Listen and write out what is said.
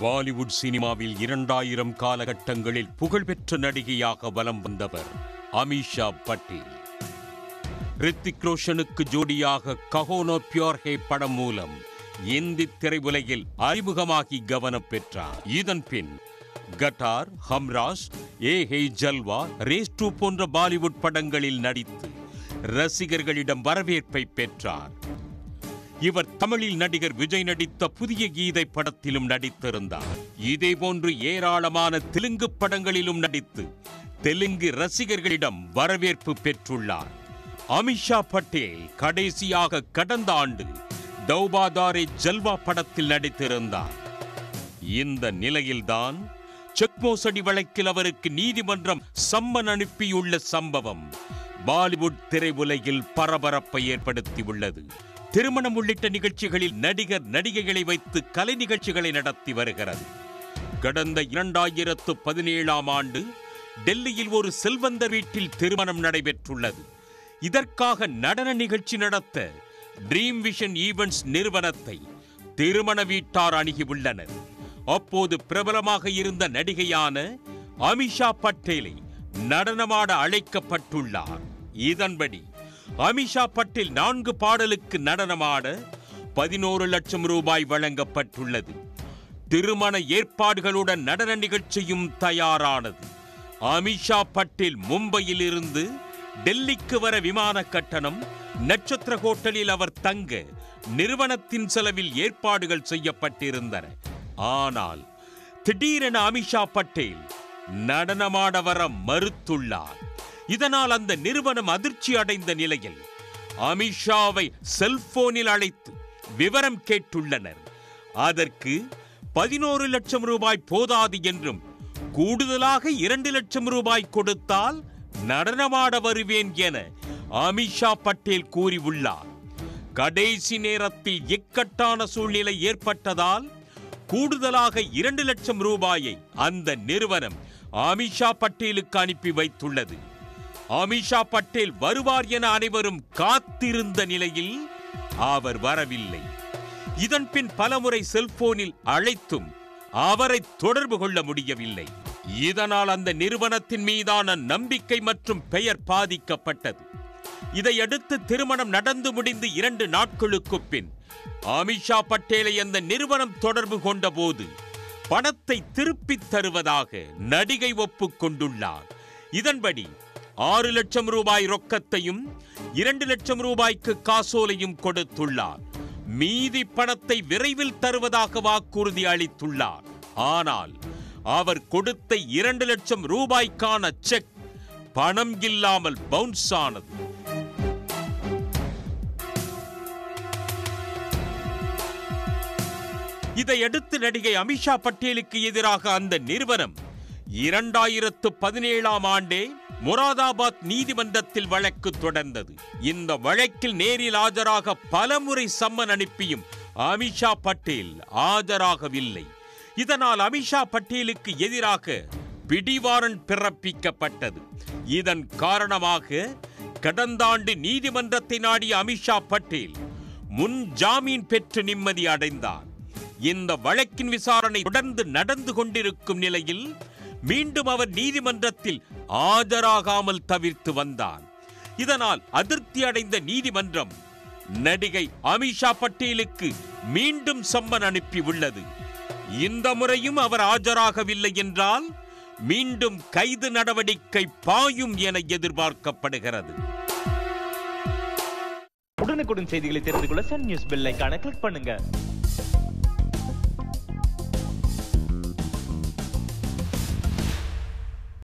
பாலிவுட் சினிமாவில் 2000 காலகட்டங்களில் புகழ்பெற்ற நடிகையாக வலம் வந்தவர் அமீஷா பட்டேல். ரித்திக் ரோஷனுக்கு ஜோடியாக கஹோ நோ பியோர் ஹே படம் மூலம் இந்தி திரையுலகில் அறிமுகமாகி கவனம் பெற்றார். இதன் பின் கட்டார், ஹம்ராஸ், ஏ ஹே ஜல்வா, ரேஸ் 2 போன்ற பாலிவுட் படங்களில் நடித்து ரசிகர்களிடம் வரவேற்பை பெற்றார். இவர் தமிழில் நடிகர் விஜய் நடித்த புதிய கீதை படத்திலும் நடித்திருந்தார். இதேபோன்று ஏராளமான தெலுங்கு படங்களிலும் நடித்து தெலுங்கு ரசிகர்களிடம் வரவேற்பு பெற்றுள்ளார். அமீஷா பட்டேல் கடைசியாக கடந்த ஆண்டு தௌபாதாரே ஜல்வா படத்தில் நடித்திருந்தார். இந்த நிலையில்தான் செக் மோசடி வழக்கில் அவருக்கு நீதிமன்றம் சம்மன் அனுப்பியுள்ள சம்பவம் பாலிவுட் திரையுலகில் பரபரப்பை ஏற்படுத்தியுள்ளது. திருமணம் உள்ளிட்ட நிகழ்ச்சிகளில் நடிகர் நடிகைகளை வைத்து கலை நிகழ்ச்சிகளை நடத்தி வருகிறது. கடந்த 2017ஆம் ஆண்டு டெல்லியில் ஒரு செல்வந்தர் வீட்டில் திருமணம் நடைபெற்றுள்ளது. இதற்காக நடன நிகழ்ச்சி நடத்த ட்ரீம் விஷன் ஈவென்ட்ஸ் நிறுவனத்தை திருமண வீட்டார் அணுகியுள்ளனர். அப்போது பிரபலமாக இருந்த நடிகையான அமீஷா பட்டேலை நடனமாட அழைக்கப்பட்டுள்ளார். இதன்படி அமீஷா பட்டேல் 4 பாடலுக்கு நடனமாட 11 லட்சம் ரூபாய் வழங்கப்பட்டுள்ளது. திருமண ஏற்பாடுகளுடன் நடன நிகழ்ச்சியும் தயாரானது. அமீஷா பட்டேல் மும்பையில் இருந்து டெல்லிக்கு வர விமான கட்டணம், நட்சத்திர ஹோட்டலில் அவர் தங்க நிறுவனத்தின் செலவில் ஏற்பாடுகள் செய்யப்பட்டிருந்தன. ஆனால் திடீரென அமீஷா பட்டேல் நடனமாட வர மறுத்துள்ளார். இதனால் அந்த நிறுவனம் அதிர்ச்சி அடைந்த நிலையில் அமீஷாவை செல்போனில் அழைத்து விவரம் கேட்டுள்ளனர். அதற்கு 11 லட்சம் ரூபாய் போதாது என்றும் கூடுதலாக 2 லட்சம் ரூபாய் கொடுத்தால் நடனமாட வருவேன் என அமீஷா பட்டேல் கூறியுள்ளார். கடைசி நேரத்தில் இக்கட்டான சூழ்நிலை ஏற்பட்டதால் கூடுதலாக 2 லட்சம் ரூபாயை அந்த நிறுவனம் அமீஷா பட்டேலுக்கு அனுப்பி வைத்துள்ளது. அமீஷா பட்டேல் வருவார் என அனைவரும் காத்திருந்த நிலையில் அவர் வரவில்லை. இதன் பின் பலமுறை செல்போனில் அழைத்தும் அவரை தொடர்பு கொள்ள முடியவில்லை. இதனால் அந்த நிறுவனத்தின் மீதான நம்பிக்கை மற்றும் பெயர் பாதிக்கப்பட்டது. இதையடுத்து திருமணம் நடந்து முடிந்து 2 நாட்களுக்கு பின் அமீஷா பட்டேலை அந்த நிறுவனம் தொடர்பு கொண்ட போது பணத்தை திருப்பித் தருவதாக நடிகை ஒப்புக்கொண்டுள்ளார். இதன்படி 6 லட்சம் ரூபாய் ரொக்கத்தையும் 2 லட்சம் ரூபாய்க்கு காசோலையும் கொடுத்துள்ளார். மீதி பணத்தை விரைவில் தருவதாக வாக்குறுதி அளித்துள்ளார். ஆனால் அவர் கொடுத்த 2 லட்சம் ரூபாய்க்கான செக் பணம் இல்லாமல் பவுன்ஸ் ஆனது. இதையடுத்து நடிகை அமீஷா பட்டேலுக்கு எதிராக அந்த நிறுவனம் 2017ஆம் ஆண்டே முராதாபாத் நீதிமன்றத்தில் வழக்கு தொடர்ந்தது. இந்த வழக்கில் நேரில் ஆஜராக பலமுறை சம்மன் அனுப்பியும் அமீஷா பட்டேல் ஆஜராகவில்லை. இதனால் அமீஷா பட்டேலுக்கு எதிராக பிடிவாரண்ட் பிறப்பிக்கப்பட்டது. இதன் காரணமாக கடந்த ஆண்டு நீதிமன்றத்தை நாடிய அமீஷா பட்டேல் முன் ஜாமீன் பெற்று நிம்மதி அடைந்தார். இந்த வழக்கின் விசாரணை தொடர்ந்து நடந்து கொண்டிருக்கும் நிலையில் மீண்டும் அவர் நீதிமன்றத்தில் ஆஜராகாமல் தவிர்த்து வந்தார். இதனால் அதிருப்தி அடைந்த நீதிமன்றம் நடிகை அமீஷா பட்டேலுக்கு மீண்டும் சம்மன் அனுப்பியுள்ளது. இந்த முறையும் அவர் ஆஜராகவில்லை என்றால் மீண்டும் கைது நடவடிக்கை பாயும் என எதிர்பார்க்கப்படுகிறது. உடனுக்குடன் செய்திகளை தெரிந்து கொள்ள சன் நியூஸ் பெல் ஐகானை கிளிக் பண்ணுங்க.